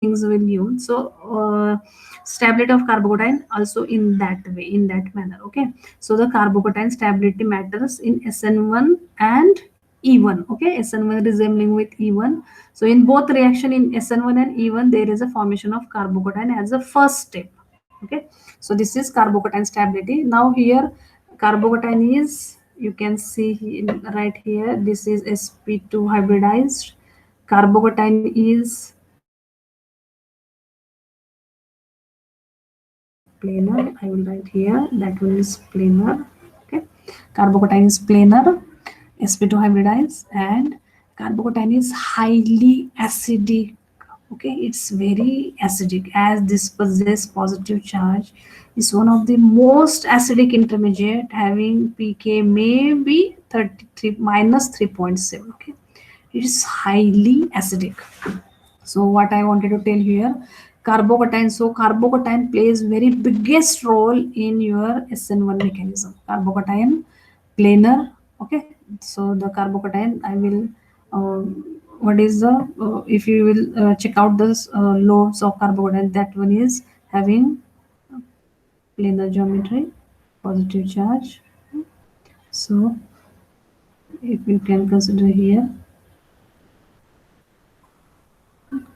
things will give. So stability of carbocation also in that way, in that manner. Okay, so the carbocation stability matters in SN1 and E1. Okay, SN1 resembling with E1. So in both reaction in SN1 and E1, there is a formation of carbocation as a first step. Okay, so this is carbocation stability. Now here carbocation is, you can see right here, this is sp2 hybridized. Carbocation is planar. I will write here, that one is planar. Okay, carbocation is planar, sp2 hybridized, and carbocation is highly acidic. Okay, it's very acidic as this possess positive charge. Is one of the most acidic intermediate, having pK maybe 33 minus 3.7. Okay, it is highly acidic. So what I wanted to tell here, carbocation. So carbocation plays very biggest role in your SN1 mechanism. Carbocation planar. Okay, so the carbocation I will. What is the if you will check out this lobes of carbocation, that one is having planar geometry, positive charge. So if you can consider here,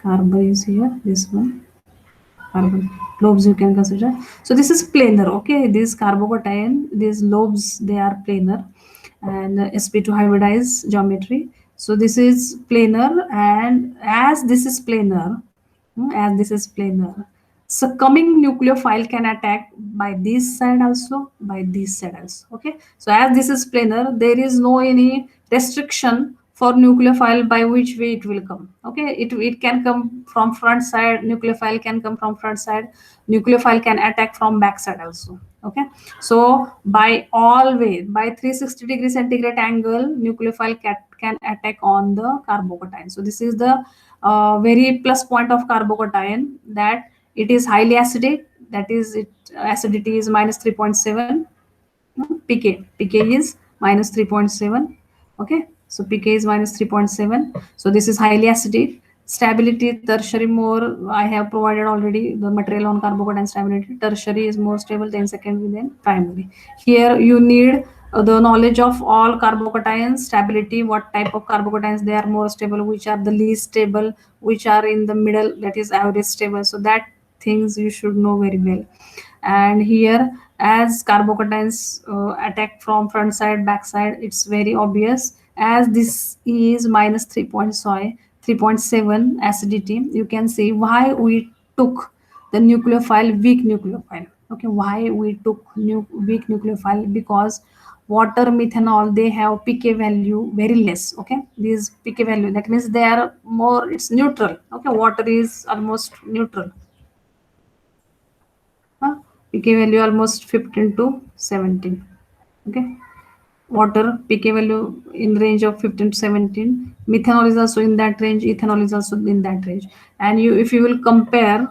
carbon is here, this one carbon lobes you can consider. So this is planar. Okay, this carbocation, these lobes, they are planar, and sp2 hybridized geometry. So this is planar, and as this is planar, as this is planar, succumbing nucleophile can attack by this side also, by this side also. Okay, so as this is planar, there is no any restriction for nucleophile by which way it will come. Okay, it can come from front side, nucleophile can come from front side, nucleophile can attack from back side also. Okay, so by all way, by 360 degree centigrade angle, nucleophile can attack on the carbocation. So this is the very plus point of carbocation, that it is highly acidic, that is it acidity is minus 3.7. pk is minus 3.7. Okay, so pK is minus 3.7. So this is highly acidic. Stability tertiary more, I have provided already the material on carbocation stability. Tertiary is more stable, then secondary, then primary. Here you need the knowledge of all carbocations stability, what type of carbocations they are more stable, which are the least stable, which are in the middle, that is average stable. So that things you should know very well. And here, as carbocations attack from front side, back side, it's very obvious. As this is minus 3.7 acidity, you can see why we took the nucleophile weak nucleophile. Okay, why we took weak nucleophile? Because water, methanol, they have pK value very less. Okay, these pK value, that means they are more, it's neutral. Okay, water is almost neutral. uh, pK value almost 15 to 17. Okay, water pK value in range of 15 to 17. Methanol is also in that range, ethanol is also in that range. And you, if you will compare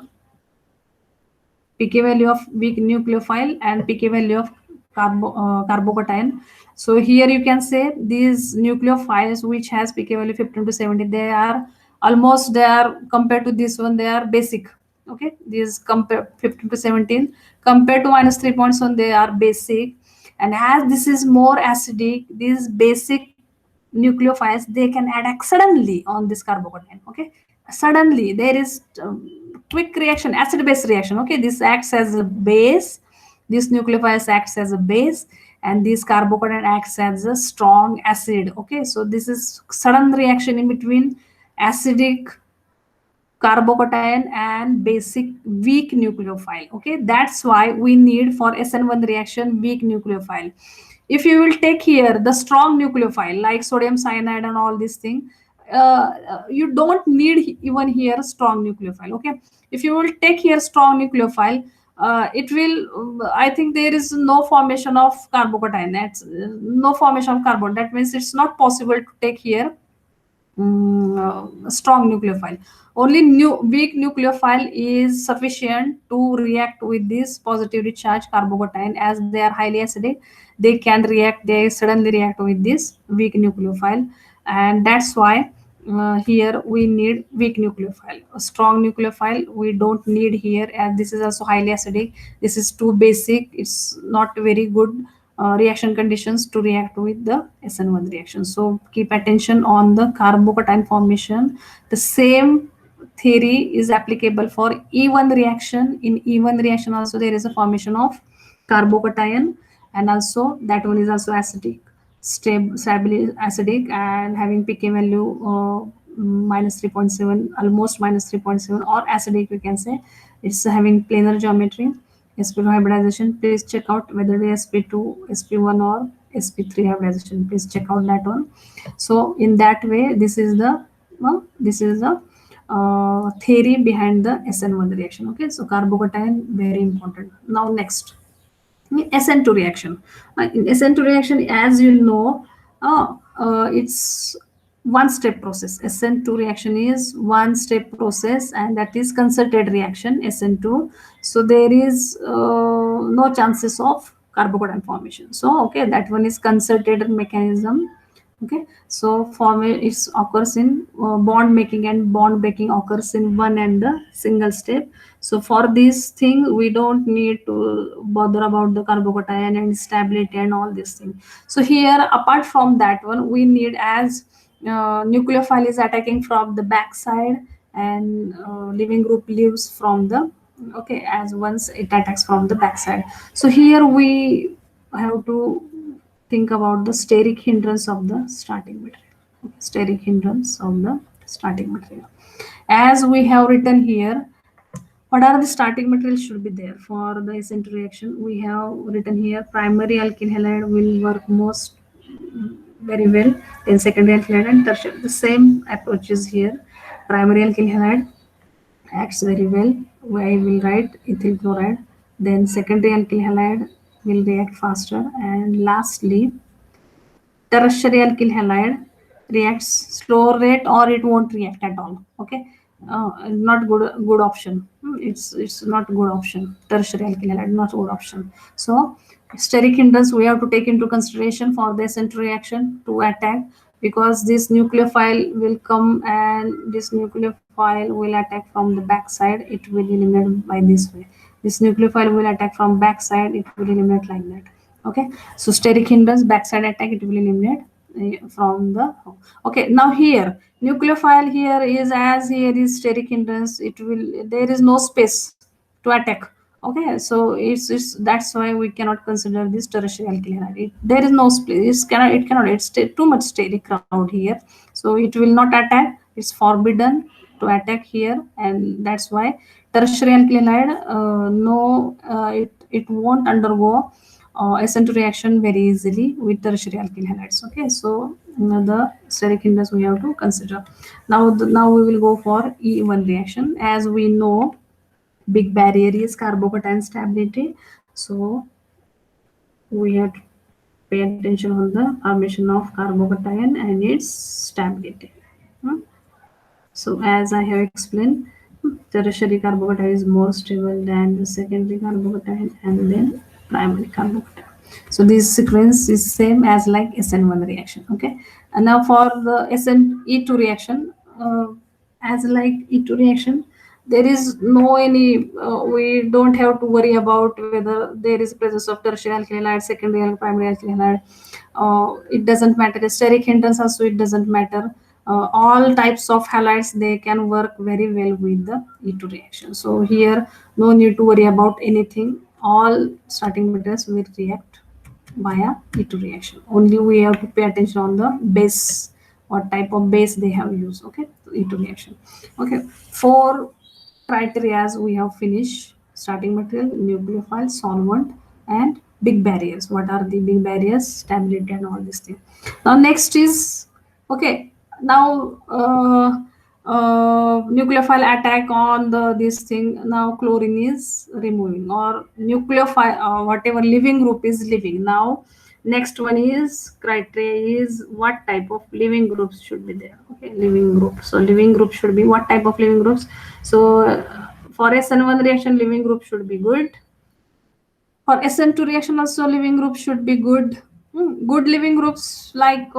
pK value of weak nucleophile and pK value of carbocation. So here you can say these nucleophiles which has pK value 15 to 70, they are almost, they are compared to this one, they are basic. Okay, these compare 15 to 17 compared to minus 3.1, they are basic. And as this is more acidic, these basic nucleophiles, they can attack suddenly on this carbocation. Okay, suddenly there is quick reaction, acid base reaction. Okay, this acts as a base, this nucleophiles acts as a base, and this carbocation acts as a strong acid. Okay, so this is sudden reaction in between acidic carbocation and basic weak nucleophile. Okay, that's why we need for SN1 reaction weak nucleophile. If you will take here the strong nucleophile like sodium cyanide and all these things, you don't need even here strong nucleophile. Okay, if you will take here strong nucleophile, it will, I think there is no formation of carbocation, that's no formation of carbon, that means it's not possible to take here strong nucleophile. Only weak nucleophile is sufficient to react with this positively charged carbocation. As they are highly acidic, they can react, they suddenly react with this weak nucleophile. And that's why here we need weak nucleophile. A strong nucleophile we don't need here, as this is also highly acidic. This is too basic. It's not very good reaction conditions to react with the SN1 reaction. So keep attention on the carbocation formation. The same theory is applicable for E1 reaction. In E1 reaction also there is a formation of carbocation, and also that one is also acidic, stably acidic, and having pK value minus 3.7, almost minus 3.7, or acidic we can say. It's having planar geometry. sp2 hybridization, please check out whether it is sp2, sp1, or sp3 hybridization. Please check out that one. So in that way, this is the theory behind the SN1 reaction. Okay, so carbocation very important. Now next, SN2 reaction. In SN2 reaction, as you know, it's one step process. SN2 reaction is one step process, and that is concerted reaction, SN2. So there is no chances of carbocation formation. So okay, that one is concerted mechanism. Okay, so it occurs in bond making and bond breaking occurs in one and the single step. So for this thing, we don't need to bother about the carbocation and stability and all these things. So here, apart from that one, we need, as nucleophile is attacking from the back side, and leaving group leaves from the, okay, as once it attacks from the back side. So here we have to think about the steric hindrance of the starting material. Okay, steric hindrance of the starting material. As we have written here, what are the starting materials should be there for the SN2 reaction? We have written here primary alkyl halide will work most very well, then secondary alkyl halide and tertiary. The same approach is here. Primary alkyl halide acts very well. I will write ethyl chloride. Then secondary alkyl halide will react faster, and lastly tertiary alkyl halide reacts slow rate, or it won't react at all. Okay, not good option. It's not good option. Tertiary alkyl halide not good option. So steric hindrance we have to take into consideration for the SN2 reaction to attack, because this nucleophile will come and this nucleophile will attack from the back side. It will eliminate by this way. This nucleophile will attack from back side. It will eliminate like that. Okay, so steric hindrance backside attack, it will eliminate from the, okay. Now here nucleophile here is, as here is steric hindrance, it will, there is no space to attack. Okay, so it's that's why we cannot consider this tertiary alkyl halide. There is no space, it cannot, it's too much steric crowd here, so it will not attack. It's forbidden to attack here, and that's why tertiary alkyl halide, no, it won't undergo SN2 reaction very easily with tertiary alkyl halides. Okay, so the steric hindrance we have to consider. Now we will go for E1 reaction. As we know, big barrier is carbocation stability. So we have to pay attention on the formation of carbocation and its stability. So as I have explained, tertiary carbocation is more stable than the secondary carbocation and then primary carbocation. So this sequence is same as like SN1 reaction. Okay, and now for the SN2 reaction, as like E2 reaction, there is no any, we don't have to worry about whether there is presence of tertiary alkyl halide, secondary and primary alkyl halide. It doesn't matter. Steric hindrance also, it doesn't matter. All types of halides, they can work very well with the E2 reaction. So here no need to worry about anything. All starting materials will react via E2 reaction. Only we have to pay attention on the base, what type of base they have used. Okay, E2 reaction. Okay, four criteria we have finished: starting material, nucleophile, solvent, and big barriers. What are the big barriers? Stability and all these things. Now next is, okay, now nucleophile attack on the this thing. Now chlorine is removing, or nucleophile, whatever living group is living. Now next one is criteria is what type of living groups should be there. Okay, living group. So living group should be what type of living groups? So for SN1 reaction, living group should be good. For SN2 reaction also, living group should be good. Good living groups like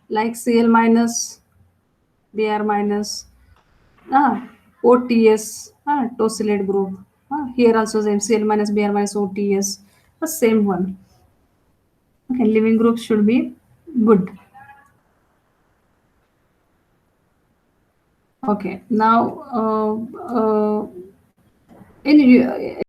like Cl minus, Br minus, OTS, tosylate group. Here also same Cl minus, Br minus, OTS, the same one. Okay, living groups should be good. Okay, now in